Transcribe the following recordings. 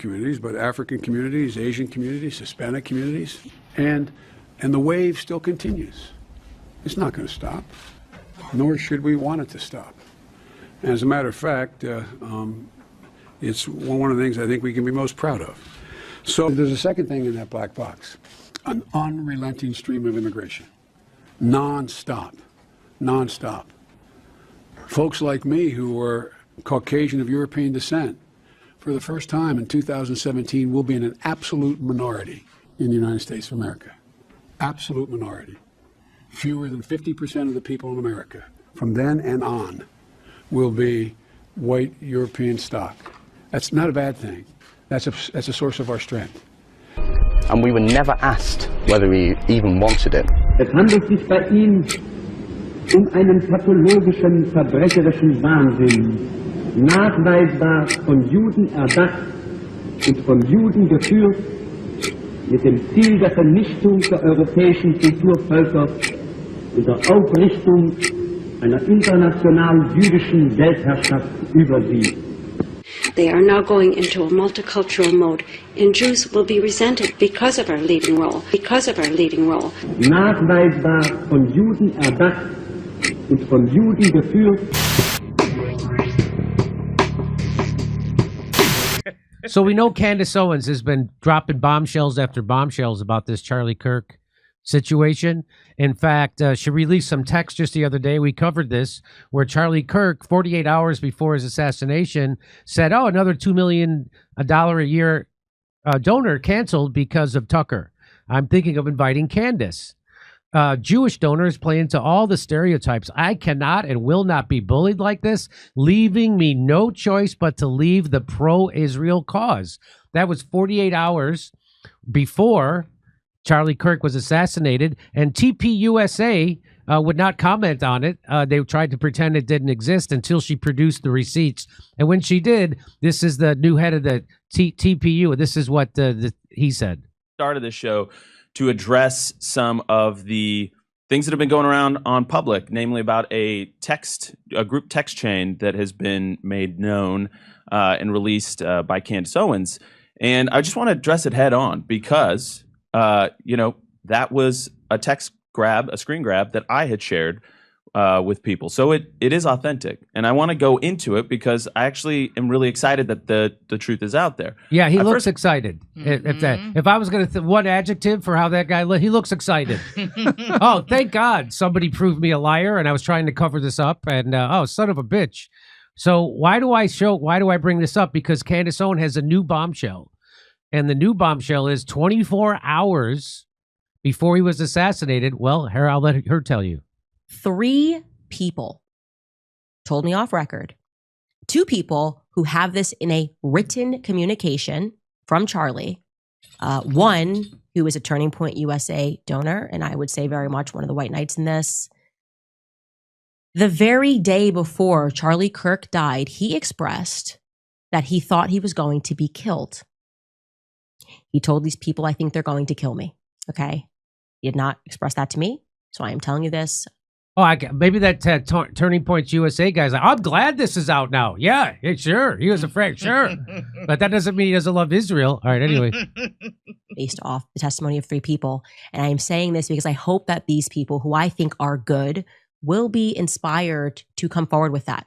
communities, but African communities, Asian communities, Hispanic communities, and the wave still continues. It's not going to stop, nor should we want it to stop. As a matter of fact, it's one of the things I think we can be most proud of. So there's a second thing in that black box, an unrelenting stream of immigration, non-stop, non-stop. Folks like me who are Caucasian of European descent, for the first time in 2017, will be in an absolute minority in the United States of America. Absolute minority. Fewer than 50% of the people in America, from then and on, will be white European stock. That's not a bad thing. That's a source of our strength. And we were never asked whether we even wanted it. Es handelt sich bei ihm einen pathologischen, verbrecherischen Wahnsinn, nachweisbar von Juden erdacht und von Juden geführt, mit dem Ziel der Vernichtung der europäischen Kulturvölker und der Aufrichtung einer international jüdischen Weltherrschaft über sie. They are now going into a multicultural mode, and Jews will be resented because of our leading role, Nachweisbar von Juden erdacht und von Juden geführt. So we know Candace Owens has been dropping bombshells after bombshells about this Charlie Kirk situation. In fact, she released some text just the other day. We covered this, where Charlie Kirk, 48 hours before his assassination, said, oh, another $2 million a year donor canceled because of Tucker. I'm thinking of inviting Candace. Jewish donors play into all the stereotypes. I cannot and will not be bullied like this, leaving me no choice but to leave the pro-Israel cause. That was 48 hours before Charlie Kirk was assassinated, and TPUSA would not comment on it. They tried to pretend it didn't exist until she produced the receipts. And when she did, this is the new head of the TPU. This is what he said. Started this show to address some of the things that have been going around on public, namely about a group text chain that has been made known and released by Candace Owens. And I just want to address it head on because that was a screen grab that I had shared with people. So it is authentic. And I want to go into it because I actually am really excited that the truth is out there. Yeah, he looks excited. If I was going to one adjective for how that guy he looks excited. Oh, thank God somebody proved me a liar, and I was trying to cover this up. And oh, son of a bitch. So why do I bring this up? Because Candace Owens has a new bombshell. And the new bombshell is 24 hours before he was assassinated. Well, here, I'll let her tell you. 3 people told me off record. 2 people who have this in a written communication from Charlie. One who is a Turning Point USA donor, and I would say very much one of the white knights in this. The very day before Charlie Kirk died, he expressed that he thought he was going to be killed. He told these people, I think they're going to kill me. Okay. He did not express that to me. So I am telling you this. Oh, maybe that Turning Point USA guy's like, I'm glad this is out now. Yeah, sure. He was afraid. Sure. But that doesn't mean he doesn't love Israel. All right. Anyway. Based off the testimony of 3 people. And I am saying this because I hope that these people who I think are good will be inspired to come forward with that.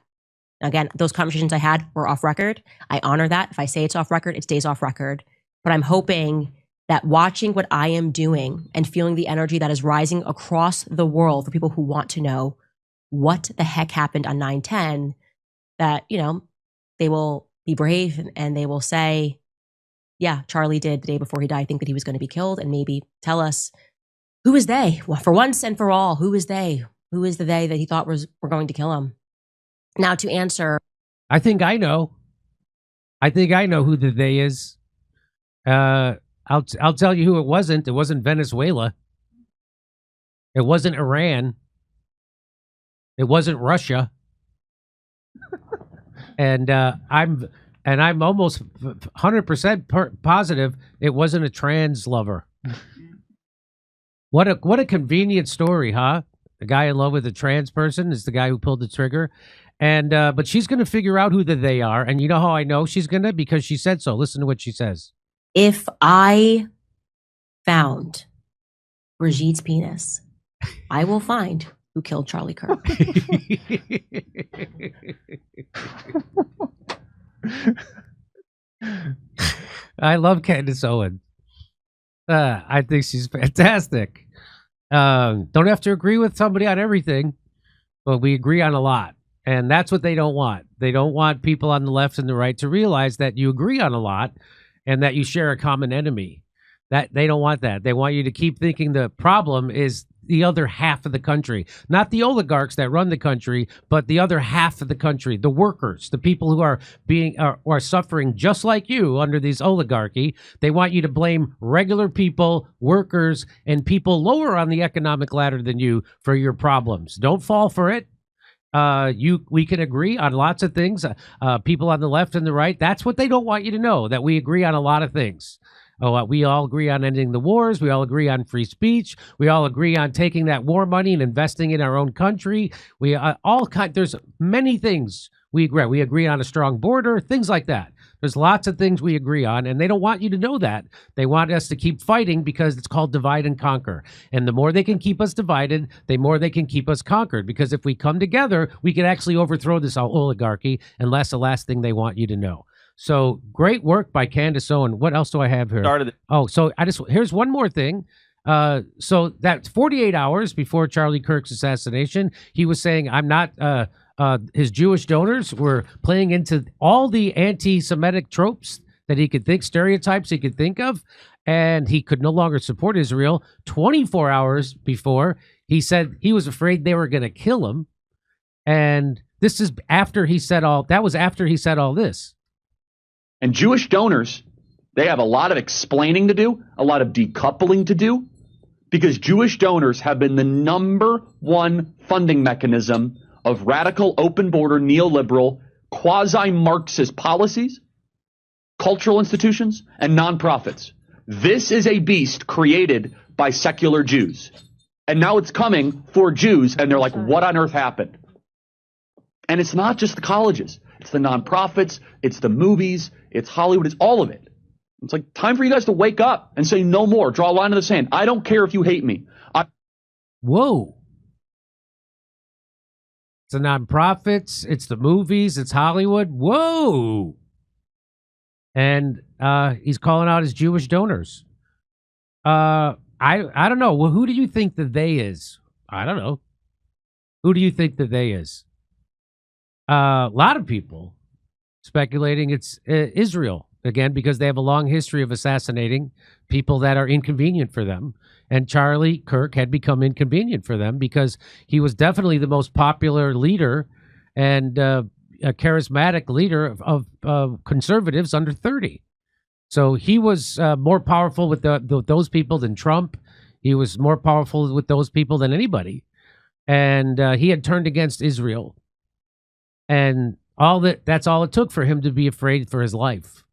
Again, those conversations I had were off record. I honor that. If I say it's off record, it stays off record. But I'm hoping that watching what I am doing and feeling the energy that is rising across the world for people who want to know what the heck happened on 9/10, that, they will be brave and they will say, yeah, Charlie did the day before he died think that he was going to be killed, and maybe tell us, who is they? Well, for once and for all, who is they? Who is the they that he thought were going to kill him? Now, to answer. I think I know who the they is. I'll tell you who it wasn't. It wasn't Venezuela. It wasn't Iran. It wasn't Russia. and I'm almost 100% positive it wasn't a trans lover. What a convenient story, huh? The guy in love with a trans person is the guy who pulled the trigger. And but she's going to figure out who they are. And you know how I know she's going to? Because she said so. Listen to what she says. If I found Brigitte's penis, I will find who killed Charlie Kirk. I love Candace Owens. I think she's fantastic. Don't have to agree with somebody on everything, but we agree on a lot. And that's what they don't want. They don't want people on the left and the right to realize that you agree on a lot and that you share a common enemy. That they don't want that. They want you to keep thinking the problem is the other half of the country, not the oligarchs that run the country, but the other half of the country, the workers, the people who are are suffering just like you under these oligarchy. They want you to blame regular people, workers, and people lower on the economic ladder than you for your problems. Don't fall for it. We can agree on lots of things. People on the left and the right, that's what they don't want you to know, that we agree on a lot of things. We all agree on ending the wars. We all agree on free speech. We all agree on taking that war money and investing in our own country. There's many things we agree. We agree on a strong border, things like that. There's lots of things we agree on, and they don't want you to know that. They want us to keep fighting because it's called divide and conquer. And the more they can keep us divided, the more they can keep us conquered. Because if we come together, we can actually overthrow this oligarchy, and that's the last thing they want you to know. So great work by Candace Owen. What else do I have here? Here's one more thing. So that's 48 hours before Charlie Kirk's assassination. He was saying, I'm not, his Jewish donors were playing into all the anti-Semitic tropes that he could think, stereotypes he could think of, and he could no longer support Israel. 24 hours before, he said he was afraid they were going to kill him. And this is after he said that was after he said all this. And Jewish donors, they have a lot of explaining to do, a lot of decoupling to do, because Jewish donors have been the number one funding mechanism of radical, open border, neoliberal, quasi-Marxist policies, cultural institutions, and nonprofits. This is a beast created by secular Jews. And now it's coming for Jews, and they're like, what on earth happened? And it's not just the colleges. It's the nonprofits, it's the movies, it's Hollywood, it's all of it. It's like time for you guys to wake up and say no more. Draw a line in the sand. I don't care if you hate me. Whoa. It's the nonprofits, it's the movies, it's Hollywood. Whoa. And he's calling out his Jewish donors. I don't know. Well, who do you think the they is? I don't know. Who do you think the they is? A lot of people speculating it's Israel, again, because they have a long history of assassinating people that are inconvenient for them. And Charlie Kirk had become inconvenient for them because he was definitely the most popular leader and a charismatic leader of conservatives under 30. So he was more powerful with those people than Trump. He was more powerful with those people than anybody. And he had turned against Israel. And that's all it took for him to be afraid for his life.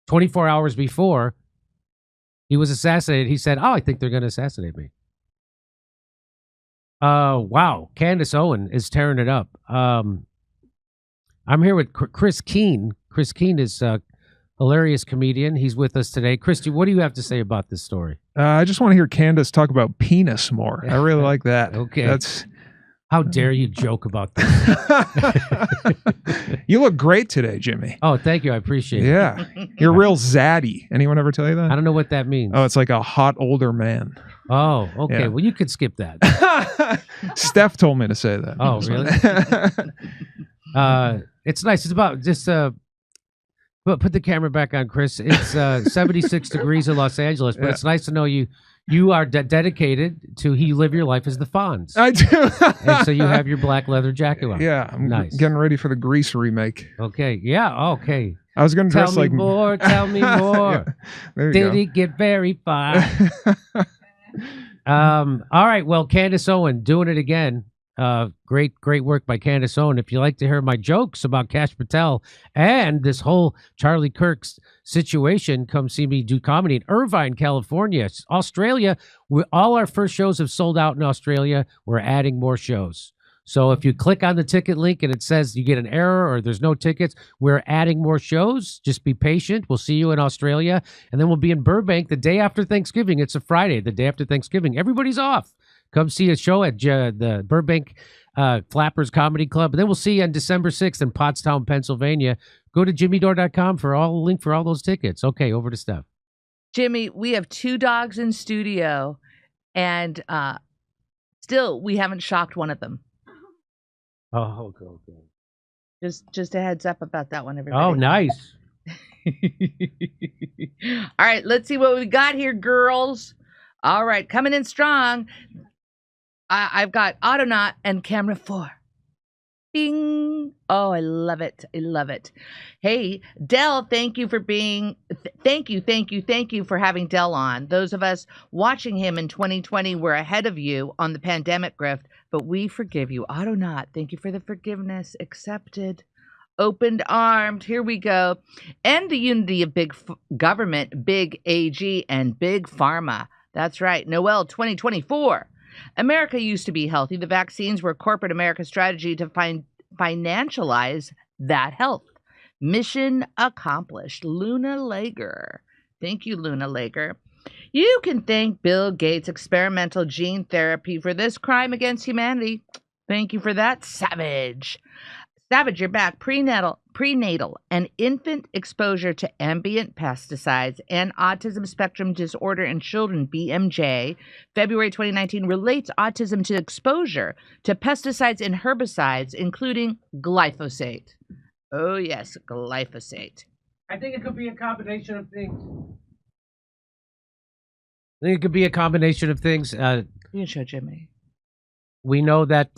24 hours before he was assassinated, he said, I think they're going to assassinate me. Wow. Candace Owen is tearing it up. I'm here with Chris Keene. Chris Keene is a hilarious comedian. He's with us today. Christy, what do you have to say about this story? I just want to hear Candace talk about penis more. I really like that. Okay. How dare you joke about this? You look great today, Jimmy. Oh, thank you. I appreciate it. Yeah. You're real zaddy. Anyone ever tell you that? I don't know what that means. Oh, it's like a hot older man. Oh, okay. Yeah. Well, you could skip that. Steph told me to say that. Oh, really? It's nice. It's about just put the camera back on, Chris. It's 76 degrees in Los Angeles, but It's nice to know you are dedicated to you live your life as the Fonz. I do. And so you have your black leather jacket on. Yeah, I'm nice. Getting ready for the Grease remake. Okay. Yeah. Okay. I was going to dress like more. Tell me more. Yeah, Did he get very far? All right. Well, Candace Owen doing it again. Great work by Candace Owen. If you like to hear my jokes about Kash Patel and this whole Charlie Kirk's situation, come see me do comedy in Irvine, California. Australia, all our first shows have sold out in Australia. We're adding more shows. So if you click on the ticket link and it says you get an error or there's no tickets, we're adding more shows. Just be patient. We'll see you in Australia. And then we'll be in Burbank the day after Thanksgiving. It's a Friday, the day after Thanksgiving. Everybody's off. Come see a show at the Burbank Flappers Comedy Club. And then we'll see you on December 6th in Pottstown, Pennsylvania. Go to jimmydore.com for all link for all those tickets. Okay, over to Steph. Jimmy, we have 2 dogs in studio, and still we haven't shocked one of them. Oh, okay. Just a heads up about that one, everybody. Oh, nice. All right, let's see what we got here, girls. All right, coming in strong. I've got Autonaut and Camera 4. Bing. Oh, I love it. I love it. Hey, Dell, thank you for being, thank you for having Dell on. Those of us watching him in 2020 were ahead of you on the pandemic grift, but we forgive you. Autonaut, thank you for the forgiveness. Accepted. Opened armed. Here we go. And the unity of big government, big AG, and big pharma. That's right. Noel 2024. America used to be healthy. The vaccines were corporate America's strategy to financialize that health. Mission accomplished. Luna Lager. Thank you, Luna Lager. You can thank Bill Gates' experimental gene therapy for this crime against humanity. Thank you for that, Savage. Savage, you're back. Prenatal and infant exposure to ambient pesticides and autism spectrum disorder in children, BMJ, February 2019, relates autism to exposure to pesticides and herbicides, including glyphosate. Oh, yes, glyphosate. I think it could be a combination of things. I think it could be a combination of things. You can show Jimmy. We know that